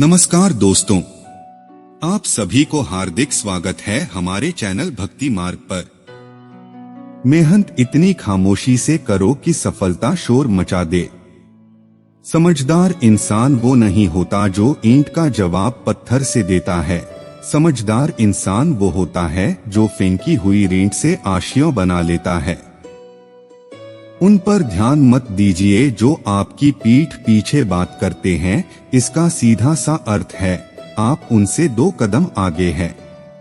नमस्कार दोस्तों, आप सभी को हार्दिक स्वागत है हमारे चैनल भक्ति मार्ग पर। मेहनत इतनी खामोशी से करो कि सफलता शोर मचा दे। समझदार इंसान वो नहीं होता जो ईंट का जवाब पत्थर से देता है। समझदार इंसान वो होता है जो फेंकी हुई ईंट से आशियां बना लेता है। उन पर ध्यान मत दीजिए जो आपकी पीठ पीछे बात करते हैं। इसका सीधा सा अर्थ है आप उनसे 2 कदम आगे हैं।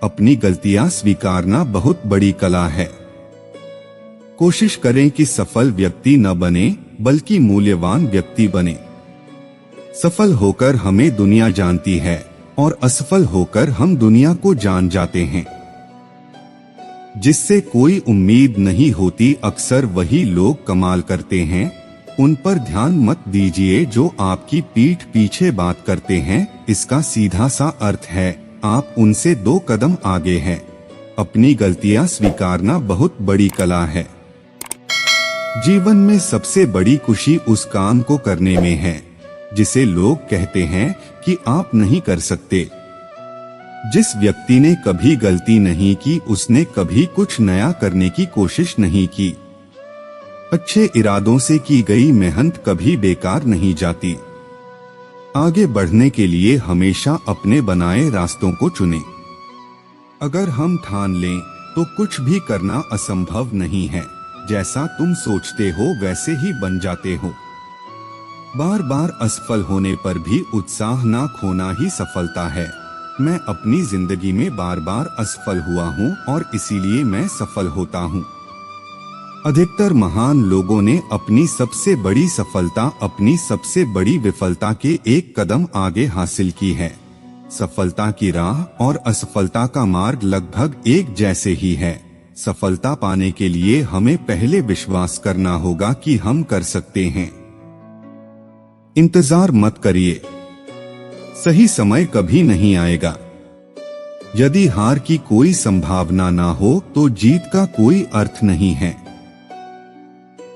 अपनी गलतियां स्वीकारना बहुत बड़ी कला है। कोशिश करें कि सफल व्यक्ति न बने बल्कि मूल्यवान व्यक्ति बने। सफल होकर हमें दुनिया जानती है और असफल होकर हम दुनिया को जान जाते हैं। जिससे कोई उम्मीद नहीं होती अक्सर वही लोग कमाल करते हैं। उन पर ध्यान मत दीजिए जो आपकी पीठ पीछे बात करते हैं। इसका सीधा सा अर्थ है आप उनसे 2 कदम आगे हैं। अपनी गलतियां स्वीकारना बहुत बड़ी कला है। जीवन में सबसे बड़ी खुशी उस काम को करने में है जिसे लोग कहते हैं कि आप नहीं कर सकते। जिस व्यक्ति ने कभी गलती नहीं की उसने कभी कुछ नया करने की कोशिश नहीं की। अच्छे इरादों से की गई मेहनत कभी बेकार नहीं जाती। आगे बढ़ने के लिए हमेशा अपने बनाए रास्तों को चुनें। अगर हम ठान लें तो कुछ भी करना असंभव नहीं है। जैसा तुम सोचते हो वैसे ही बन जाते हो। बार बार असफल होने पर भी उत्साह ना खोना ही सफलता है। मैं अपनी जिंदगी में बार बार असफल हुआ हूँ और इसीलिए मैं सफल होता हूँ। अधिकतर महान लोगों ने अपनी सबसे बड़ी सफलता अपनी सबसे बड़ी विफलता के 1 कदम आगे हासिल की है। सफलता की राह और असफलता का मार्ग लगभग एक जैसे ही है। सफलता पाने के लिए हमें पहले विश्वास करना होगा कि हम कर सकते हैं। इंतजार मत करिए, सही समय कभी नहीं आएगा। यदि हार की कोई संभावना ना हो तो जीत का कोई अर्थ नहीं है।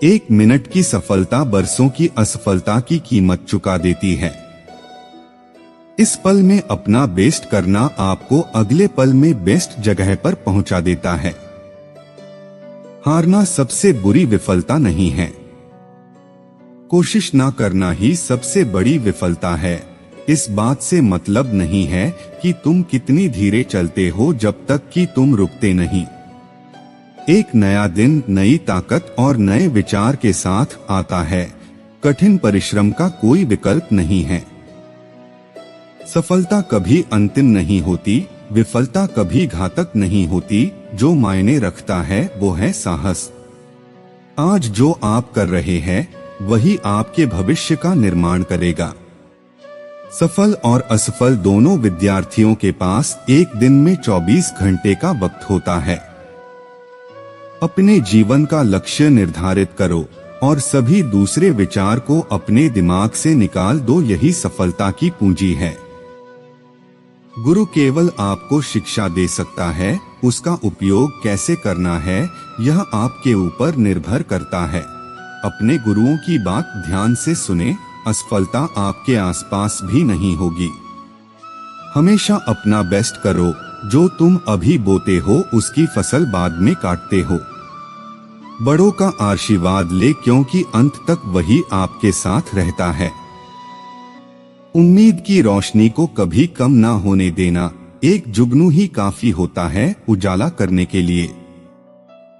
1 मिनट की सफलता बरसों की असफलता की कीमत चुका देती है। इस पल में अपना बेस्ट करना आपको अगले पल में बेस्ट जगह पर पहुंचा देता है। हारना सबसे बुरी विफलता नहीं है। कोशिश ना करना ही सबसे बड़ी विफलता है। इस बात से मतलब नहीं है कि तुम कितनी धीरे चलते हो जब तक कि तुम रुकते नहीं। एक नया दिन नई ताकत और नए विचार के साथ आता है। कठिन परिश्रम का कोई विकल्प नहीं है। सफलता कभी अंतिम नहीं होती, विफलता कभी घातक नहीं होती। जो मायने रखता है वो है साहस। आज जो आप कर रहे हैं वही आपके भविष्य का निर्माण करेगा। सफल और असफल दोनों विद्यार्थियों के पास एक दिन में 24 घंटे का वक्त होता है। अपने जीवन का लक्ष्य निर्धारित करो और सभी दूसरे विचार को अपने दिमाग से निकाल दो। यही सफलता की पूंजी है। गुरु केवल आपको शिक्षा दे सकता है, उसका उपयोग कैसे करना है यह आपके ऊपर निर्भर करता है। अपने गुरुओं की बात ध्यान से सुने। असफलता आपके आसपास भी नहीं होगी। हमेशा अपना बेस्ट करो। जो तुम अभी बोते हो उसकी फसल बाद में काटते हो। बड़ों का आशीर्वाद ले क्योंकि अंत तक वही आपके साथ रहता है। उम्मीद की रोशनी को कभी कम ना होने देना। एक जुगनू ही काफी होता है उजाला करने के लिए।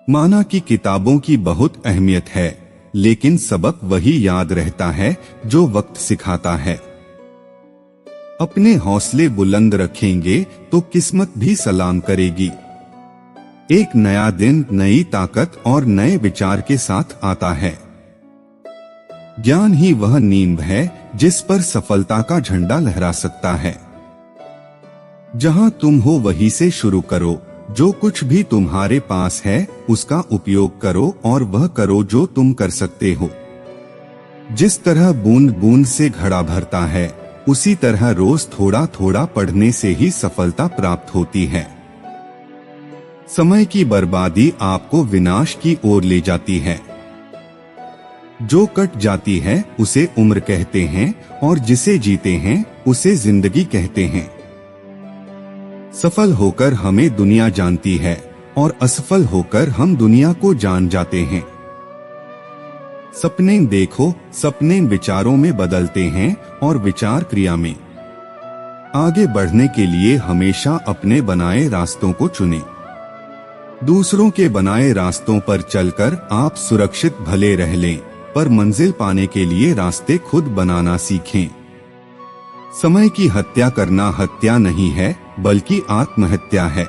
माना कि किताबों की बहुत अहमियत है लेकिन सबक वही याद रहता है जो वक्त सिखाता है। अपने हौसले बुलंद रखेंगे तो किस्मत भी सलाम करेगी। एक नया दिन नई ताकत और नए विचार के साथ आता है। ज्ञान ही वह नींव है जिस पर सफलता का झंडा लहरा सकता है। जहां तुम हो वहीं से शुरू करो। जो कुछ भी तुम्हारे पास है उसका उपयोग करो और वह करो जो तुम कर सकते हो। जिस तरह बूंद बूंद से घड़ा भरता है उसी तरह रोज थोड़ा थोड़ा पढ़ने से ही सफलता प्राप्त होती है। समय की बर्बादी आपको विनाश की ओर ले जाती है। जो कट जाती है उसे उम्र कहते हैं और जिसे जीते हैं उसे जिंदगी कहते हैं। सफल होकर हमें दुनिया जानती है और असफल होकर हम दुनिया को जान जाते हैं। सपने देखो, सपने विचारों में बदलते हैं और विचार क्रिया में। आगे बढ़ने के लिए हमेशा अपने बनाए रास्तों को चुनें। दूसरों के बनाए रास्तों पर चलकर आप सुरक्षित भले रह लें, पर मंजिल पाने के लिए रास्ते खुद बनाना सीखें। समय की हत्या करना हत्या नहीं है, बल्कि आत्महत्या है।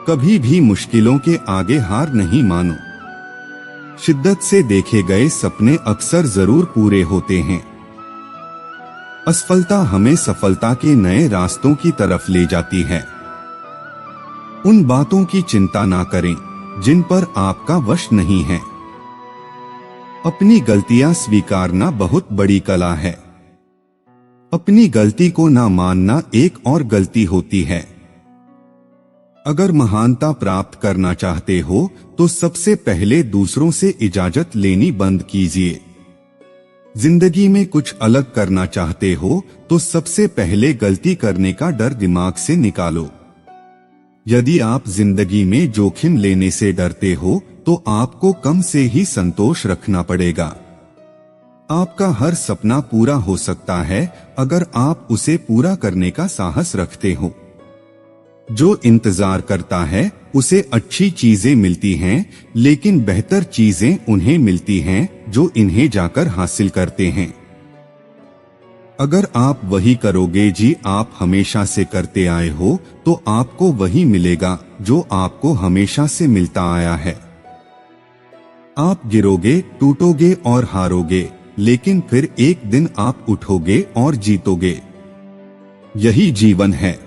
कभी भी मुश्किलों के आगे हार नहीं मानो। शिद्दत से देखे गए सपने अक्सर जरूर पूरे होते हैं। असफलता हमें सफलता के नए रास्तों की तरफ ले जाती है। उन बातों की चिंता ना करें जिन पर आपका वश नहीं है। अपनी गलतियां स्वीकारना बहुत बड़ी कला है। अपनी गलती को ना मानना एक और गलती होती है। अगर महानता प्राप्त करना चाहते हो तो सबसे पहले दूसरों से इजाजत लेनी बंद कीजिए। जिंदगी में कुछ अलग करना चाहते हो तो सबसे पहले गलती करने का डर दिमाग से निकालो। यदि आप जिंदगी में जोखिम लेने से डरते हो तो आपको कम से ही संतोष रखना पड़ेगा। आपका हर सपना पूरा हो सकता है अगर आप उसे पूरा करने का साहस रखते हो। जो इंतजार करता है उसे अच्छी चीजें मिलती हैं, लेकिन बेहतर चीजें उन्हें मिलती हैं जो इन्हें जाकर हासिल करते हैं। अगर आप वही करोगे जी आप हमेशा से करते आए हो तो आपको वही मिलेगा जो आपको हमेशा से मिलता आया है। आप गिरोगे, टूटोगे और हारोगे, लेकिन फिर एक दिन आप उठोगे और जीतोगे। यही जीवन है।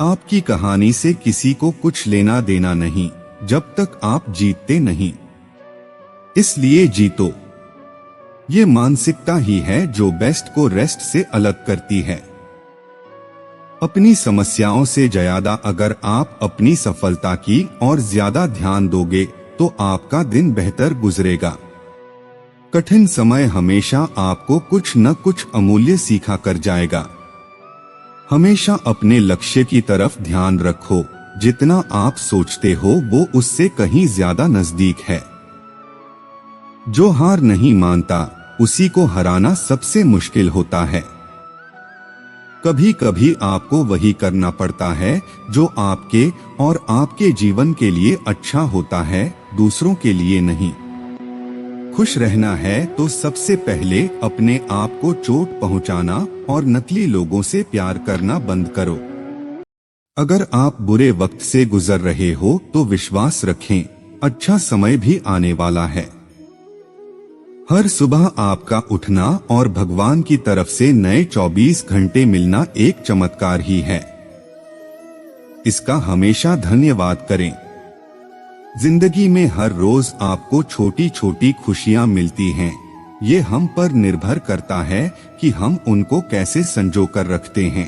आपकी कहानी से किसी को कुछ लेना देना नहीं जब तक आप जीतते नहीं। इसलिए जीतो। ये मानसिकता ही है जो बेस्ट को रेस्ट से अलग करती है। अपनी समस्याओं से ज्यादा अगर आप अपनी सफलता की और ज्यादा ध्यान दोगे तो आपका दिन बेहतर गुजरेगा। कठिन समय हमेशा आपको कुछ न कुछ अमूल्य सिखा कर जाएगा। हमेशा अपने लक्ष्य की तरफ ध्यान रखो। जितना आप सोचते हो वो उससे कहीं ज्यादा नजदीक है। जो हार नहीं मानता उसी को हराना सबसे मुश्किल होता है। कभी कभी आपको वही करना पड़ता है जो आपके और आपके जीवन के लिए अच्छा होता है, दूसरों के लिए नहीं। खुश रहना है तो सबसे पहले अपने आप को चोट पहुंचाना और नकली लोगों से प्यार करना बंद करो। अगर आप बुरे वक्त से गुजर रहे हो तो विश्वास रखें, अच्छा समय भी आने वाला है। हर सुबह आपका उठना और भगवान की तरफ से नए 24 घंटे मिलना एक चमत्कार ही है। इसका हमेशा धन्यवाद करें। जिंदगी में हर रोज आपको छोटी छोटी खुशियां मिलती हैं। ये हम पर निर्भर करता है कि हम उनको कैसे संजो कर रखते हैं।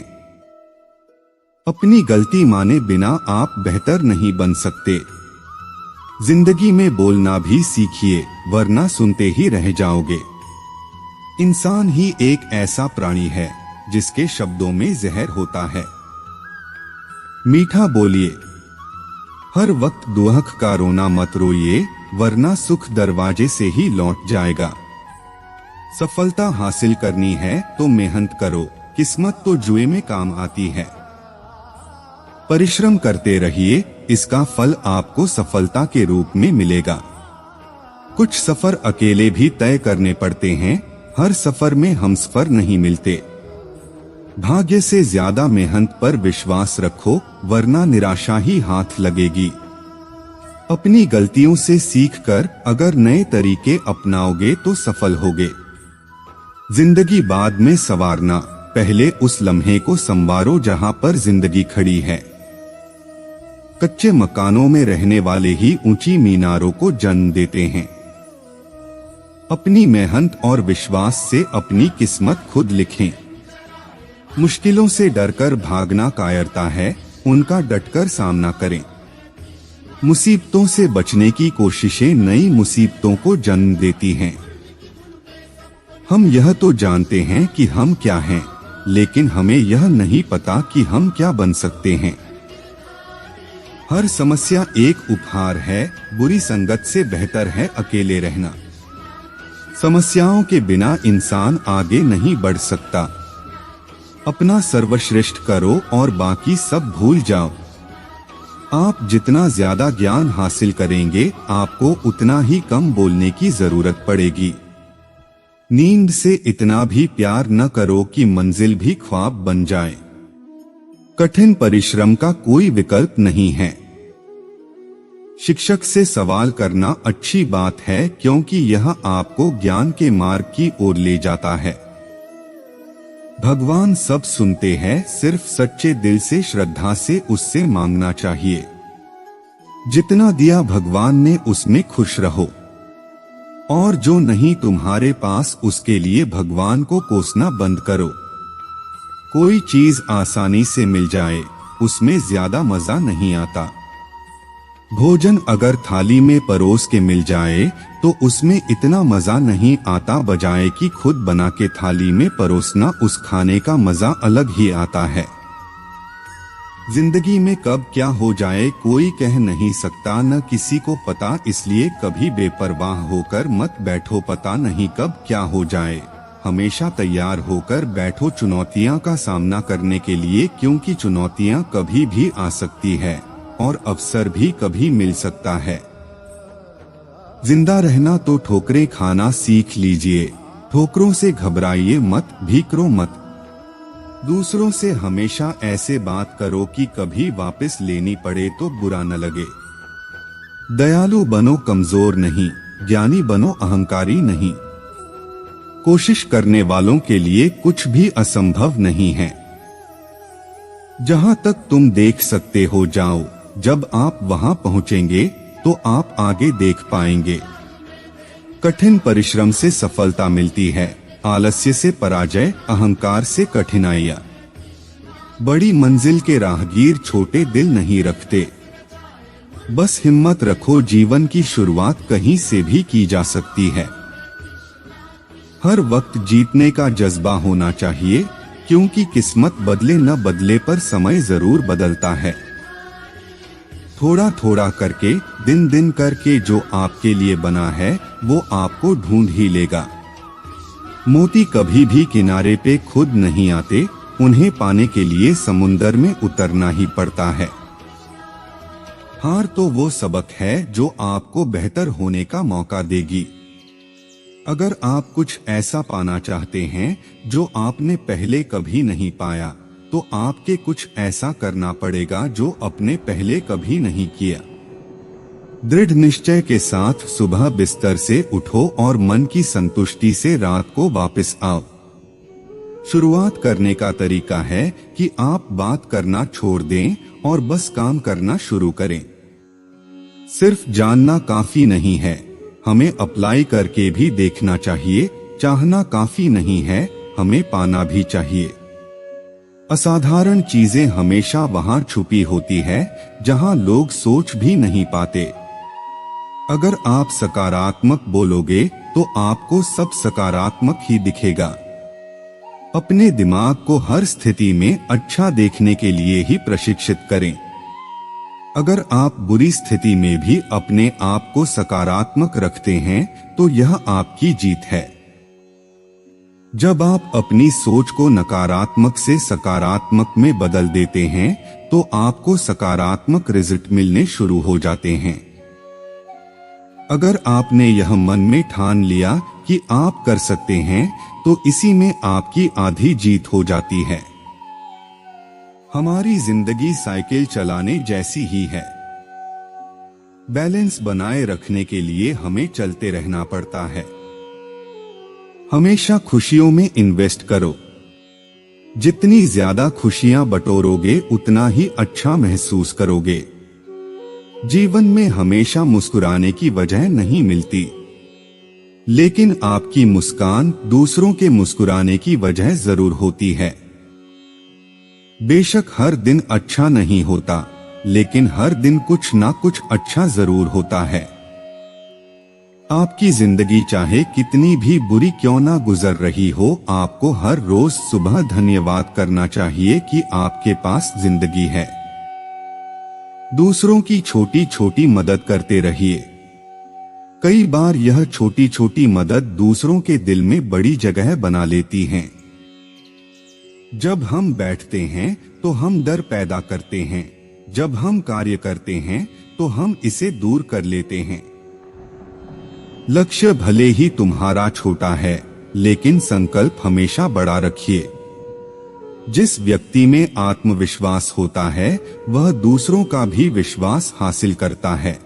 अपनी गलती माने बिना आप बेहतर नहीं बन सकते। जिंदगी में बोलना भी सीखिए, वरना सुनते ही रह जाओगे। इंसान ही एक ऐसा प्राणी है जिसके शब्दों में जहर होता है। मीठा बोलिए। हर वक्त दुहक का रोना मत रोइए, वरना सुख दरवाजे से ही लौट जाएगा। सफलता हासिल करनी है तो मेहनत करो, किस्मत तो जुए में काम आती है। परिश्रम करते रहिए, इसका फल आपको सफलता के रूप में मिलेगा। कुछ सफर अकेले भी तय करने पड़ते हैं, हर सफर में हमसफर नहीं मिलते। भाग्य से ज्यादा मेहनत पर विश्वास रखो, वरना निराशा ही हाथ लगेगी। अपनी गलतियों से सीखकर अगर नए तरीके अपनाओगे तो सफल होगे। जिंदगी बाद में संवारना, पहले उस लम्हे को संवारो जहां पर जिंदगी खड़ी है। कच्चे मकानों में रहने वाले ही ऊंची मीनारों को जन्म देते हैं। अपनी मेहनत और विश्वास से अपनी किस्मत खुद लिखें। मुश्किलों से डरकर भागना कायरता है, उनका डटकर सामना करें। मुसीबतों से बचने की कोशिशें नई मुसीबतों को जन्म देती हैं। हम यह तो जानते हैं कि हम क्या हैं, लेकिन हमें यह नहीं पता कि हम क्या बन सकते हैं। हर समस्या एक उपहार है। बुरी संगत से बेहतर है अकेले रहना। समस्याओं के बिना इंसान आगे नहीं बढ़ सकता। अपना सर्वश्रेष्ठ करो और बाकी सब भूल जाओ। आप जितना ज्यादा ज्ञान हासिल करेंगे, आपको उतना ही कम बोलने की जरूरत पड़ेगी। नींद से इतना भी प्यार न करो कि मंजिल भी ख्वाब बन जाए। कठिन परिश्रम का कोई विकल्प नहीं है। शिक्षक से सवाल करना अच्छी बात है, क्योंकि यह आपको ज्ञान के मार्ग की ओर ले जाता है। भगवान सब सुनते हैं, सिर्फ सच्चे दिल से श्रद्धा से उससे मांगना चाहिए। जितना दिया भगवान ने उसमें खुश रहो, और जो नहीं तुम्हारे पास उसके लिए भगवान को कोसना बंद करो। कोई चीज आसानी से मिल जाए, उसमें ज्यादा मजा नहीं आता। भोजन अगर थाली में परोस के मिल जाए तो उसमें इतना मजा नहीं आता, बजाय कि खुद बना के थाली में परोसना, उस खाने का मजा अलग ही आता है। जिंदगी में कब क्या हो जाए कोई कह नहीं सकता, न किसी को पता, इसलिए कभी बेपरवाह होकर मत बैठो, पता नहीं कब क्या हो जाए। हमेशा तैयार होकर बैठो चुनौतियां का सामना करने के लिए, क्योंकि चुनौतियां कभी भी आ सकती है और अवसर भी कभी मिल सकता है। जिंदा रहना तो ठोकरें खाना सीख लीजिए। ठोकरों से घबराइए मत, भीकरो मत। दूसरों से हमेशा ऐसे बात करो कि कभी वापस लेनी पड़े तो बुरा न लगे। दयालु बनो, कमजोर नहीं। ज्ञानी बनो, अहंकारी नहीं। कोशिश करने वालों के लिए कुछ भी असंभव नहीं है। जहां तक तुम देख सकते हो जाओ। जब आप वहां पहुंचेंगे तो आप आगे देख पाएंगे। कठिन परिश्रम से सफलता मिलती है, आलस्य से पराजय, अहंकार से कठिनाइयां। बड़ी मंजिल के राहगीर छोटे दिल नहीं रखते। बस हिम्मत रखो, जीवन की शुरुआत कहीं से भी की जा सकती है। हर वक्त जीतने का जज्बा होना चाहिए, क्योंकि किस्मत बदले न बदले पर समय जरूर बदलता है। थोड़ा थोड़ा करके, दिन दिन करके जो आपके लिए बना है वो आपको ढूंढ ही लेगा। मोती कभी भी किनारे पे खुद नहीं आते, उन्हें पाने के लिए समुंदर में उतरना ही पड़ता है। हार तो वो सबक है जो आपको बेहतर होने का मौका देगी। अगर आप कुछ ऐसा पाना चाहते हैं जो आपने पहले कभी नहीं पाया, तो आपके कुछ ऐसा करना पड़ेगा जो आपने पहले कभी नहीं किया। दृढ़ निश्चय के साथ सुबह बिस्तर से उठो और मन की संतुष्टि से रात को वापस आओ। शुरुआत करने का तरीका है कि आप बात करना छोड़ दें और बस काम करना शुरू करें। सिर्फ जानना काफी नहीं है, हमें अप्लाई करके भी देखना चाहिए। चाहना काफी नहीं है, हमें पाना भी चाहिए। असाधारण चीजें हमेशा वहां छुपी होती है जहां लोग सोच भी नहीं पाते। अगर आप सकारात्मक बोलोगे तो आपको सब सकारात्मक ही दिखेगा। अपने दिमाग को हर स्थिति में अच्छा देखने के लिए ही प्रशिक्षित करें। अगर आप बुरी स्थिति में भी अपने आप को सकारात्मक रखते हैं तो यह आपकी जीत है। जब आप अपनी सोच को नकारात्मक से सकारात्मक में बदल देते हैं तो आपको सकारात्मक रिजल्ट मिलने शुरू हो जाते हैं। अगर आपने यह मन में ठान लिया कि आप कर सकते हैं तो इसी में आपकी आधी जीत हो जाती है। हमारी जिंदगी साइकिल चलाने जैसी ही है। बैलेंस बनाए रखने के लिए हमें चलते रहना पड़ता है। हमेशा खुशियों में इन्वेस्ट करो। जितनी ज्यादा खुशियां बटोरोगे उतना ही अच्छा महसूस करोगे। जीवन में हमेशा मुस्कुराने की वजह नहीं मिलती, लेकिन आपकी मुस्कान दूसरों के मुस्कुराने की वजह जरूर होती है। बेशक हर दिन अच्छा नहीं होता, लेकिन हर दिन कुछ ना कुछ अच्छा जरूर होता है। आपकी जिंदगी चाहे कितनी भी बुरी क्यों ना गुजर रही हो, आपको हर रोज सुबह धन्यवाद करना चाहिए कि आपके पास जिंदगी है। दूसरों की छोटी छोटी मदद करते रहिए। कई बार यह छोटी छोटी मदद दूसरों के दिल में बड़ी जगह बना लेती हैं। जब हम बैठते हैं तो हम डर पैदा करते हैं, जब हम कार्य करते हैं तो हम इसे दूर कर लेते हैं। लक्ष्य भले ही तुम्हारा छोटा है, लेकिन संकल्प हमेशा बड़ा रखिए। जिस व्यक्ति में आत्मविश्वास होता है वह दूसरों का भी विश्वास हासिल करता है।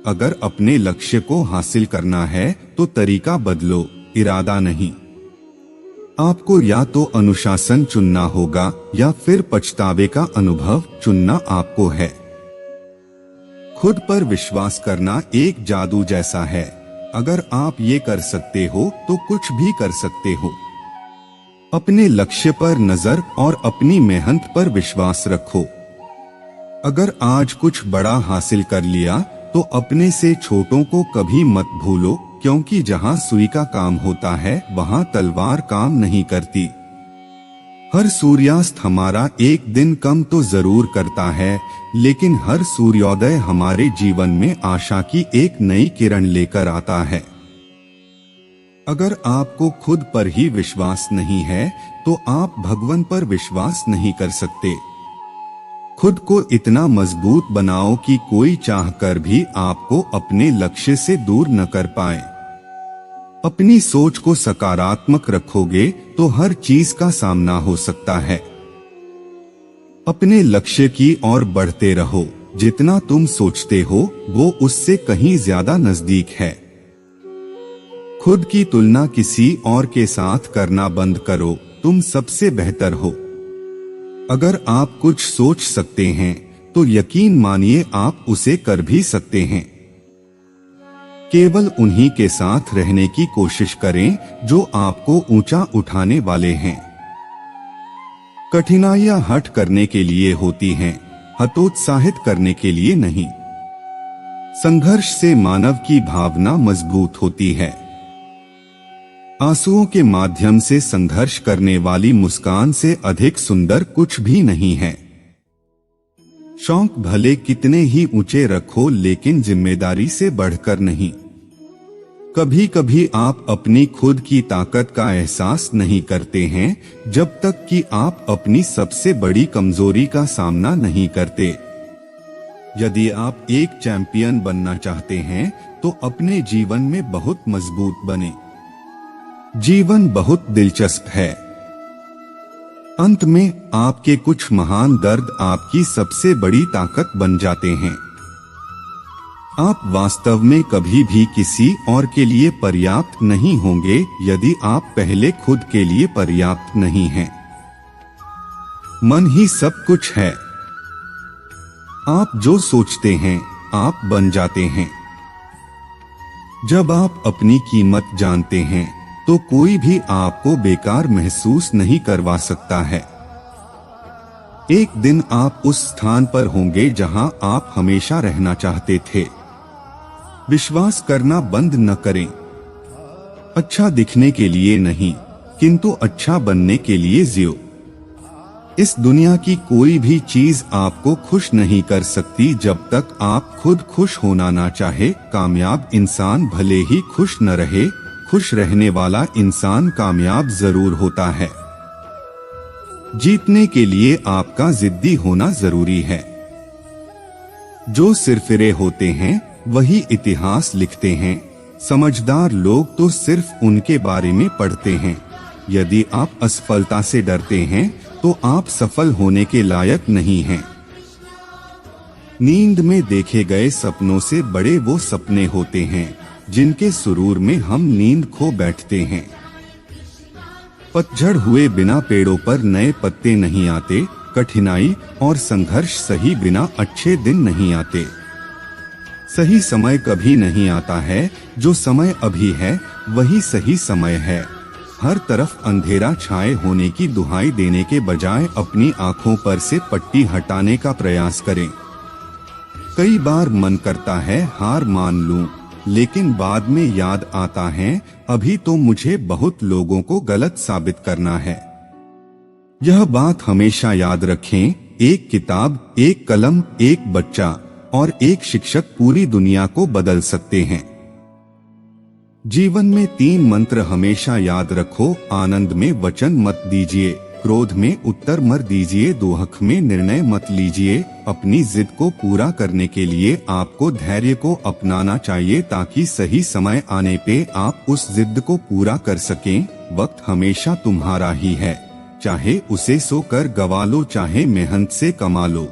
अगर अपने लक्ष्य को हासिल करना है तो तरीका बदलो, इरादा नहीं। आपको या तो अनुशासन चुनना होगा या फिर पछतावे का अनुभव चुनना आपको है। खुद पर विश्वास करना एक जादू जैसा है। अगर आप ये कर सकते हो तो कुछ भी कर सकते हो। अपने लक्ष्य पर नजर और अपनी मेहनत पर विश्वास रखो। अगर आज कुछ बड़ा हासिल कर लिया तो अपने से छोटों को कभी मत भूलो, क्योंकि जहां सुई का काम होता है वहां तलवार काम नहीं करती। हर सूर्यास्त हमारा एक दिन कम तो जरूर करता है, लेकिन हर सूर्योदय हमारे जीवन में आशा की एक नई किरण लेकर आता है। अगर आपको खुद पर ही विश्वास नहीं है तो आप भगवान पर विश्वास नहीं कर सकते। खुद को इतना मजबूत बनाओ कि कोई चाहकर भी आपको अपने लक्ष्य से दूर न कर पाए। अपनी सोच को सकारात्मक रखोगे तो हर चीज का सामना हो सकता है। अपने लक्ष्य की ओर बढ़ते रहो। जितना तुम सोचते हो वो उससे कहीं ज्यादा नजदीक है। खुद की तुलना किसी और के साथ करना बंद करो, तुम सबसे बेहतर हो। अगर आप कुछ सोच सकते हैं तो यकीन मानिए आप उसे कर भी सकते हैं। केवल उन्हीं के साथ रहने की कोशिश करें जो आपको ऊंचा उठाने वाले हैं। कठिनाइयां हठ करने के लिए होती हैं, हतोत्साहित करने के लिए नहीं। संघर्ष से मानव की भावना मजबूत होती है। आंसुओं के माध्यम से संघर्ष करने वाली मुस्कान से अधिक सुंदर कुछ भी नहीं है। शौक भले कितने ही ऊंचे रखो, लेकिन जिम्मेदारी से बढ़कर नहीं। कभी कभी आप अपनी खुद की ताकत का एहसास नहीं करते हैं जब तक कि आप अपनी सबसे बड़ी कमजोरी का सामना नहीं करते। यदि आप एक चैंपियन बनना चाहते हैं तो अपने जीवन में बहुत मजबूत बने। जीवन बहुत दिलचस्प है। अंत में आपके कुछ महान दर्द आपकी सबसे बड़ी ताकत बन जाते हैं। आप वास्तव में कभी भी किसी और के लिए पर्याप्त नहीं होंगे यदि आप पहले खुद के लिए पर्याप्त नहीं हैं। मन ही सब कुछ है। आप जो सोचते हैं आप बन जाते हैं। जब आप अपनी कीमत जानते हैं तो कोई भी आपको बेकार महसूस नहीं करवा सकता है। एक दिन आप उस स्थान पर होंगे जहां आप हमेशा रहना चाहते थे। विश्वास करना बंद न करें। अच्छा दिखने के लिए नहीं, किंतु अच्छा बनने के लिए जियो। इस दुनिया की कोई भी चीज आपको खुश नहीं कर सकती जब तक आप खुद खुश होना ना चाहे। कामयाब इंसान भले ही खुश न रहे, खुश रहने वाला इंसान कामयाब जरूर होता है। जीतने के लिए आपका जिद्दी होना जरूरी है। जो सिरफिरे होते हैं वही इतिहास लिखते हैं। समझदार लोग तो सिर्फ उनके बारे में पढ़ते हैं। यदि आप असफलता से डरते हैं तो आप सफल होने के लायक नहीं हैं। नींद में देखे गए सपनों से बड़े वो सपने होते हैं जिनके सुरूर में हम नींद खो बैठते हैं। पतझड़ हुए बिना पेड़ों पर नए पत्ते नहीं आते। कठिनाई और संघर्ष सही बिना अच्छे दिन नहीं आते। सही समय कभी नहीं आता है। जो समय अभी है वही सही समय है। हर तरफ अंधेरा छाए होने की दुहाई देने के बजाय अपनी आंखों पर से पट्टी हटाने का प्रयास करें। कई बार मन करता है हार मान लूं, लेकिन बाद में याद आता है अभी तो मुझे बहुत लोगों को गलत साबित करना है। यह बात हमेशा याद रखें, एक किताब, एक कलम, एक बच्चा और एक शिक्षक पूरी दुनिया को बदल सकते हैं। जीवन में 3 मंत्र हमेशा याद रखो। आनंद में वचन मत दीजिए, क्रोध में उत्तर मत दीजिए, दुख में निर्णय मत लीजिए। अपनी जिद को पूरा करने के लिए आपको धैर्य को अपनाना चाहिए ताकि सही समय आने पे आप उस जिद को पूरा कर सकें। वक्त हमेशा तुम्हारा ही है, चाहे उसे सोकर गवा लो, चाहे मेहनत से कमा लो।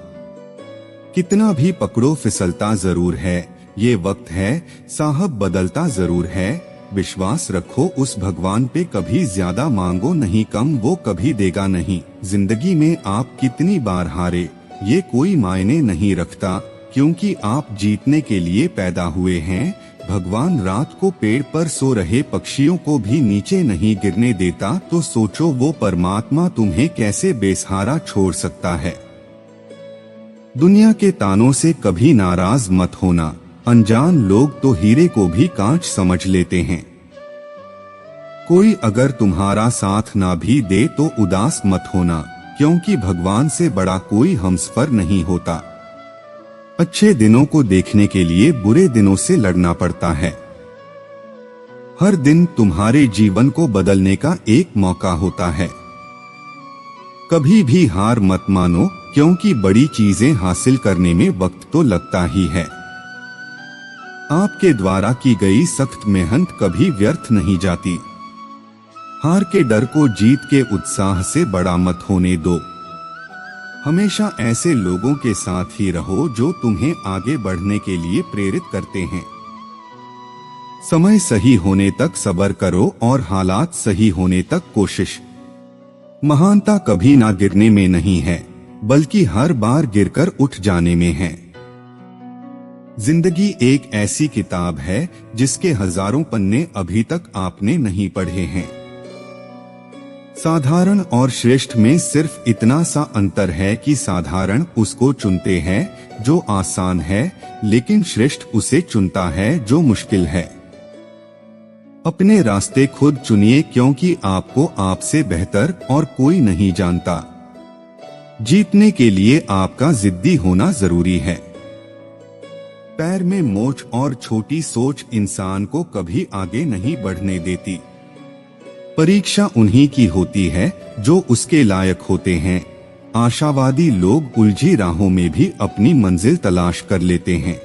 कितना भी पकड़ो फिसलता जरूर है, ये वक्त है साहब बदलता जरूर है। विश्वास रखो उस भगवान पे, कभी ज्यादा मांगो नहीं कम वो कभी देगा नहीं। जिंदगी में आप कितनी बार हारे ये कोई मायने नहीं रखता, क्योंकि आप जीतने के लिए पैदा हुए हैं। भगवान रात को पेड़ पर सो रहे पक्षियों को भी नीचे नहीं गिरने देता, तो सोचो वो परमात्मा तुम्हें कैसे बेसहारा छोड़ सकता है। दुनिया के तानों से कभी नाराज मत होना, अनजान लोग तो हीरे को भी कांच समझ लेते हैं। कोई अगर तुम्हारा साथ ना भी दे तो उदास मत होना, क्योंकि भगवान से बड़ा कोई हमसफर नहीं होता। अच्छे दिनों को देखने के लिए बुरे दिनों से लड़ना पड़ता है। हर दिन तुम्हारे जीवन को बदलने का एक मौका होता है। कभी भी हार मत मानो, क्योंकि बड़ी चीजें हासिल करने में वक्त तो लगता ही है। आपके द्वारा की गई सख्त मेहनत कभी व्यर्थ नहीं जाती। हार के डर को जीत के उत्साह से बड़ा मत होने दो। हमेशा ऐसे लोगों के साथ ही रहो जो तुम्हें आगे बढ़ने के लिए प्रेरित करते हैं। समय सही होने तक सब्र करो और हालात सही होने तक कोशिश। महानता कभी ना गिरने में नहीं है, बल्कि हर बार गिरकर उठ जाने में है। जिंदगी एक ऐसी किताब है जिसके हजारों पन्ने अभी तक आपने नहीं पढ़े हैं। साधारण और श्रेष्ठ में सिर्फ इतना सा अंतर है कि साधारण उसको चुनते हैं जो आसान है, लेकिन श्रेष्ठ उसे चुनता है जो मुश्किल है। अपने रास्ते खुद चुनिए, क्योंकि आपको आपसे बेहतर और कोई नहीं जानता। जीतने के लिए आपका जिद्दी होना जरूरी है। पैर में मोच और छोटी सोच इंसान को कभी आगे नहीं बढ़ने देती। परीक्षा उन्हीं की होती है जो उसके लायक होते हैं। आशावादी लोग उलझी राहों में भी अपनी मंजिल तलाश कर लेते हैं।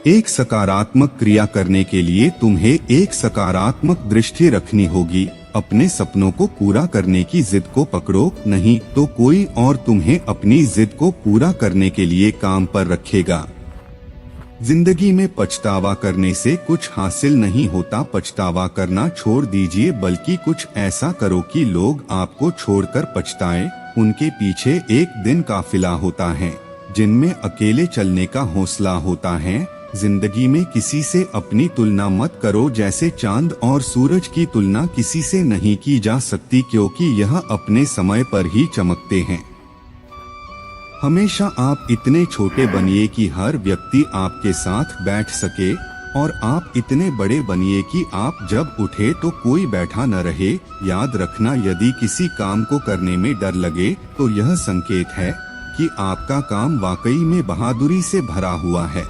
एक सकारात्मक क्रिया करने के लिए तुम्हें एक सकारात्मक दृष्टि रखनी होगी। अपने सपनों को पूरा करने की जिद को पकड़ो, नहीं तो कोई और तुम्हें अपनी जिद को पूरा करने के लिए काम पर रखेगा। जिंदगी में पछतावा करने से कुछ हासिल नहीं होता। पछतावा करना छोड़ दीजिए, बल्कि कुछ ऐसा करो कि लोग आपको छोड़कर पछताएं। उनके पीछे एक दिन काफिला होता है जिनमें अकेले चलने का हौसला होता है। जिंदगी में किसी से अपनी तुलना मत करो, जैसे चांद और सूरज की तुलना किसी से नहीं की जा सकती, क्योंकि यह अपने समय पर ही चमकते हैं। हमेशा आप इतने छोटे बनिए कि हर व्यक्ति आपके साथ बैठ सके, और आप इतने बड़े बनिए कि आप जब उठे तो कोई बैठा न रहे। याद रखना, यदि किसी काम को करने में डर लगे तो यह संकेत है कि आपका काम वाकई में बहादुरी से भरा हुआ है।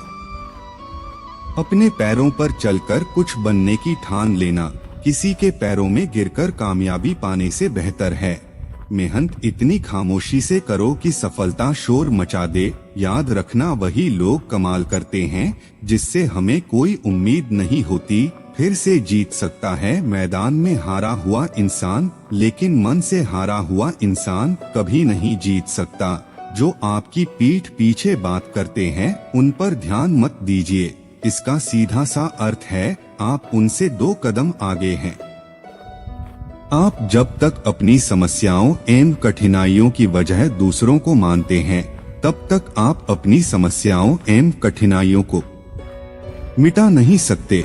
अपने पैरों पर चलकर कुछ बनने की ठान लेना किसी के पैरों में गिरकर कामयाबी पाने से बेहतर है। मेहनत इतनी खामोशी से करो कि सफलता शोर मचा दे। याद रखना, वही लोग कमाल करते हैं जिससे हमें कोई उम्मीद नहीं होती फिर से जीत सकता है। मैदान में हारा हुआ इंसान, लेकिन मन से हारा हुआ इंसान कभी नहीं जीत सकता। जो आपकी पीठ पीछे बात करते हैं उन पर ध्यान मत दीजिए। इसका सीधा सा अर्थ है आप उनसे 2 कदम आगे हैं। आप जब तक अपनी समस्याओं एवं कठिनाइयों की वजह दूसरों को मानते हैं, तब तक आप अपनी समस्याओं एवं कठिनाइयों को मिटा नहीं सकते।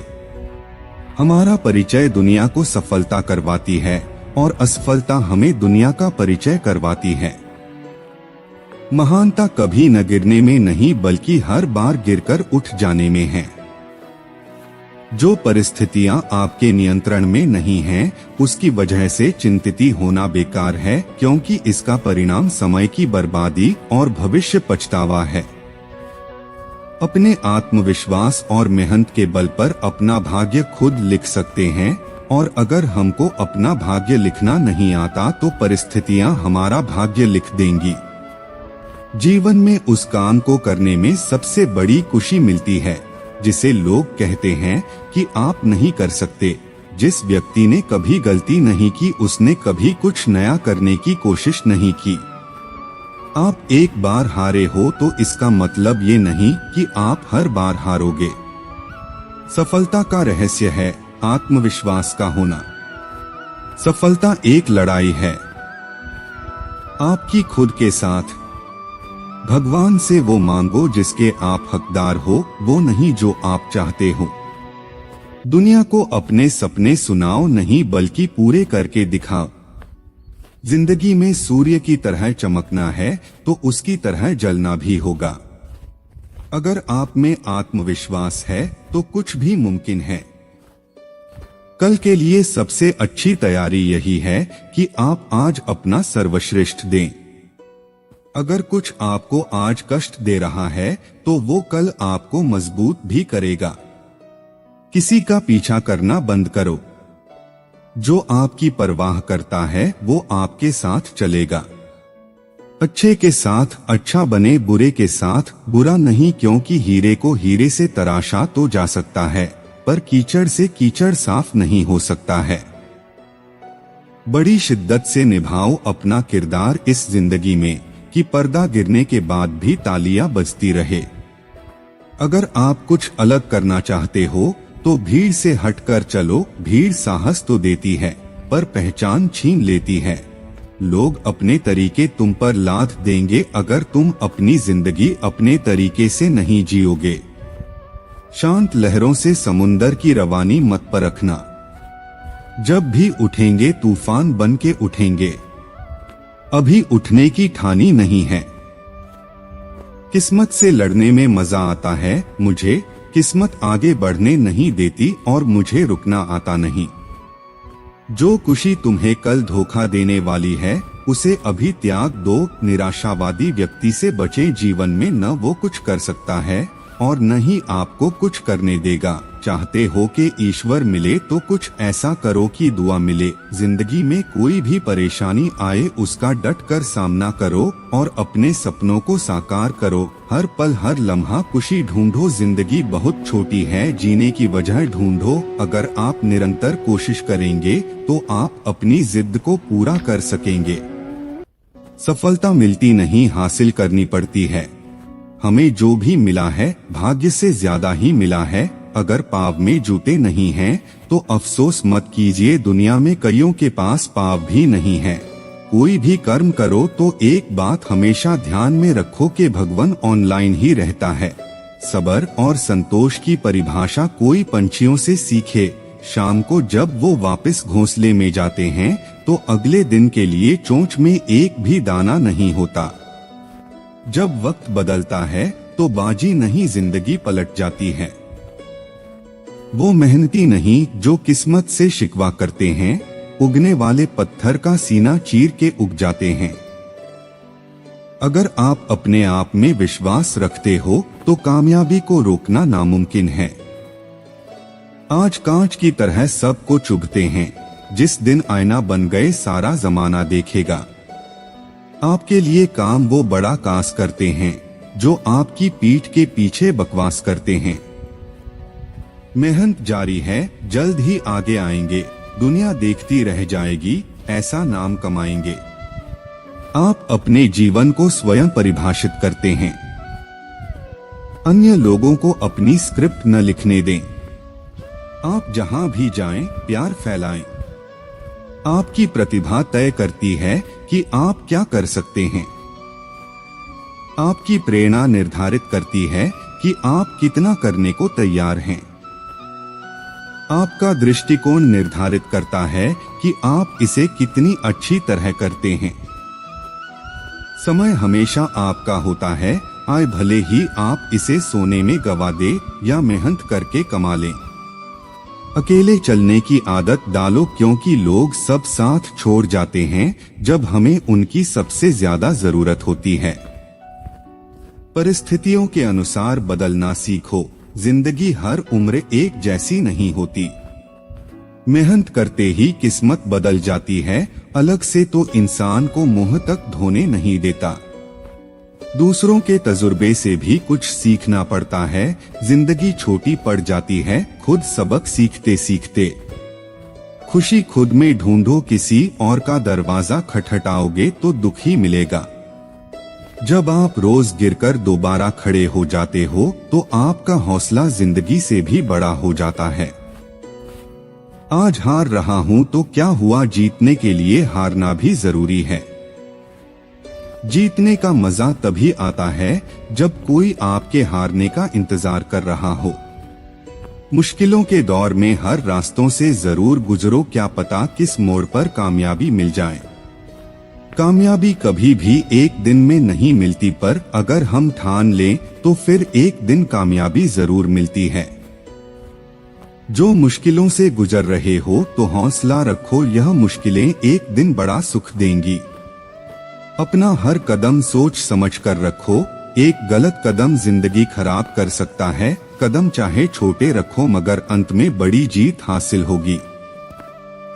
हमारा परिचय दुनिया को सफलता करवाती है और असफलता हमें दुनिया का परिचय करवाती है। महानता कभी न गिरने में नहीं बल्कि हर बार गिरकर उठ जाने में है। जो परिस्थितियां आपके नियंत्रण में नहीं हैं, उसकी वजह से चिंतित होना बेकार है, क्योंकि इसका परिणाम समय की बर्बादी और भविष्य पछतावा है। अपने आत्मविश्वास और मेहनत के बल पर अपना भाग्य खुद लिख सकते हैं, और अगर हमको अपना भाग्य लिखना नहीं आता तो परिस्थितियां हमारा भाग्य लिख देंगी। जीवन में उस काम को करने में सबसे बड़ी खुशी मिलती है जिसे लोग कहते हैं कि आप नहीं कर सकते। जिस व्यक्ति ने कभी गलती नहीं की, उसने कभी कुछ नया करने की कोशिश नहीं की। आप एक बार हारे हो तो इसका मतलब ये नहीं कि आप हर बार हारोगे। सफलता का रहस्य है आत्मविश्वास का होना। सफलता एक लड़ाई है आपकी खुद के साथ। भगवान से वो मांगो जिसके आप हकदार हो, वो नहीं जो आप चाहते हो। दुनिया को अपने सपने सुनाओ नहीं बल्कि पूरे करके दिखाओ। जिंदगी में सूर्य की तरह चमकना है तो उसकी तरह जलना भी होगा। अगर आप में आत्मविश्वास है तो कुछ भी मुमकिन है। कल के लिए सबसे अच्छी तैयारी यही है कि आप आज अपना सर्वश्रेष्ठ दें। अगर कुछ आपको आज कष्ट दे रहा है तो वो कल आपको मजबूत भी करेगा। किसी का पीछा करना बंद करो। जो आपकी परवाह करता है वो आपके साथ चलेगा। अच्छे के साथ अच्छा बने, बुरे के साथ बुरा नहीं, क्योंकि हीरे को हीरे से तराशा तो जा सकता है पर कीचड़ से कीचड़ साफ नहीं हो सकता है। बड़ी शिद्दत से निभाओ अपना किरदार इस जिंदगी में कि पर्दा गिरने के बाद भी तालियां बजती रहे। अगर आप कुछ अलग करना चाहते हो तो भीड़ से हटकर चलो। भीड़ साहस तो देती है पर पहचान छीन लेती है। लोग अपने तरीके तुम पर लाद देंगे अगर तुम अपनी जिंदगी अपने तरीके से नहीं जियोगे। शांत लहरों से समुंदर की रवानी मत परखना। जब भी उठेंगे तूफान बन के उठेंगे। अभी उठने की ठानी नहीं है। किस्मत से लड़ने में मजा आता है मुझे, किस्मत आगे बढ़ने नहीं देती और मुझे रुकना आता नहीं। जो खुशी तुम्हें कल धोखा देने वाली है उसे अभी त्याग दो। निराशावादी व्यक्ति से बचे। जीवन में न वो कुछ कर सकता है और न ही आपको कुछ करने देगा। चाहते हो कि ईश्वर मिले तो कुछ ऐसा करो कि दुआ मिले। जिंदगी में कोई भी परेशानी आए उसका डट कर सामना करो और अपने सपनों को साकार करो। हर पल हर लम्हा खुशी ढूंढो। जिंदगी बहुत छोटी है, जीने की वजह ढूंढो। अगर आप निरंतर कोशिश करेंगे तो आप अपनी जिद को पूरा कर सकेंगे। सफलता मिलती नहीं, हासिल करनी पड़ती है। हमें जो भी मिला है भाग्य से ज्यादा ही मिला है। अगर पाँव में जूते नहीं हैं तो अफसोस मत कीजिए। दुनिया में कईयों के पास पाँव भी नहीं है। कोई भी कर्म करो तो एक बात हमेशा ध्यान में रखो कि भगवान ऑनलाइन ही रहता है। सब्र और संतोष की परिभाषा कोई पंछियों से सीखे। शाम को जब वो वापस घोंसले में जाते हैं तो अगले दिन के लिए चोंच में एक भी दाना नहीं होता। जब वक्त बदलता है तो बाजी नहीं, जिंदगी पलट जाती है। वो मेहनती नहीं जो किस्मत से शिकवा करते हैं। उगने वाले पत्थर का सीना चीर के उग जाते हैं। अगर आप अपने आप में विश्वास रखते हो तो कामयाबी को रोकना नामुमकिन है। आज कांच की तरह सबको चुभते हैं। जिस दिन आईना बन गए सारा जमाना देखेगा। आपके लिए काम वो बड़ा कास करते हैं जो आपकी पीठ के पीछे बकवास करते हैं। मेहनत जारी है, जल्द ही आगे आएंगे। दुनिया देखती रह जाएगी, ऐसा नाम कमाएंगे। आप अपने जीवन को स्वयं परिभाषित करते हैं। अन्य लोगों को अपनी स्क्रिप्ट न लिखने दें। आप जहां भी जाएं, प्यार फैलाएं। आपकी प्रतिभा तय करती है कि आप क्या कर सकते हैं। आपकी प्रेरणा निर्धारित करती है कि आप कितना करने को तैयार हैं। आपका दृष्टिकोण निर्धारित करता है कि आप इसे कितनी अच्छी तरह करते हैं। समय हमेशा आपका होता है, आए भले ही आप इसे सोने में गवा दे या मेहनत करके कमा लें। अकेले चलने की आदत डालो, क्योंकि लोग सब साथ छोड़ जाते हैं जब हमें उनकी सबसे ज्यादा जरूरत होती है। परिस्थितियों के अनुसार बदलना सीखो, जिंदगी हर उम्र एक जैसी नहीं होती। मेहनत करते ही किस्मत बदल जाती है, अलग से तो इंसान को मुंह तक धोने नहीं देता। दूसरों के तजुर्बे से भी कुछ सीखना पड़ता है, जिंदगी छोटी पड़ जाती है खुद सबक सीखते सीखते। खुशी खुद में ढूंढो, किसी और का दरवाजा खटखटाओगे तो दुख ही मिलेगा। जब आप रोज गिरकर दोबारा खड़े हो जाते हो तो आपका हौसला जिंदगी से भी बड़ा हो जाता है। आज हार रहा हूं तो क्या हुआ, जीतने के लिए हारना भी जरूरी है। जीतने का मजा तभी आता है जब कोई आपके हारने का इंतजार कर रहा हो। मुश्किलों के दौर में हर रास्तों से जरूर गुजरो, क्या पता किस मोड़ पर कामयाबी मिल जाए। कामयाबी कभी भी एक दिन में नहीं मिलती, पर अगर हम ठान लें तो फिर एक दिन कामयाबी जरूर मिलती है। जो मुश्किलों से गुजर रहे हो तो हौसला रखो, यह मुश्किलें एक दिन बड़ा सुख देंगी। अपना हर कदम सोच समझ कर रखो, एक गलत कदम जिंदगी खराब कर सकता है। कदम चाहे छोटे रखो मगर अंत में बड़ी जीत हासिल होगी।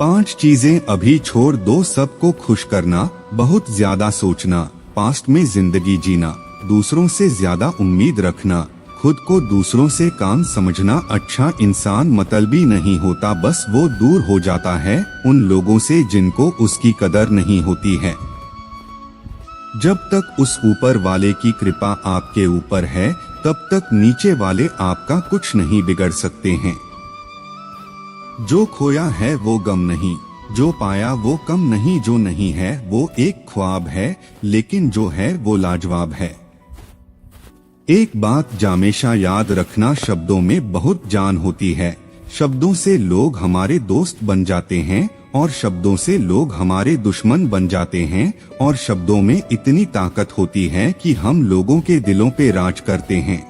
5 चीजें अभी छोड़ दो, सबको खुश करना, बहुत ज्यादा सोचना, पास्ट में जिंदगी जीना, दूसरों से ज्यादा उम्मीद रखना, खुद को दूसरों से काम समझना। अच्छा इंसान मतलबी नहीं होता, बस वो दूर हो जाता है उन लोगों से जिनको उसकी कदर नहीं होती है। जब तक उस ऊपर वाले की कृपा आपके ऊपर है तब तक नीचे वाले आपका कुछ नहीं बिगड़ सकते हैं। जो खोया है वो गम नहीं, जो पाया वो कम नहीं, जो नहीं है वो एक ख्वाब है, लेकिन जो है वो लाजवाब है। एक बात हमेशा याद रखना, शब्दों में बहुत जान होती है। शब्दों से लोग हमारे दोस्त बन जाते हैं और शब्दों से लोग हमारे दुश्मन बन जाते हैं, और शब्दों में इतनी ताकत होती है कि हम लोगों के दिलों पे राज करते हैं।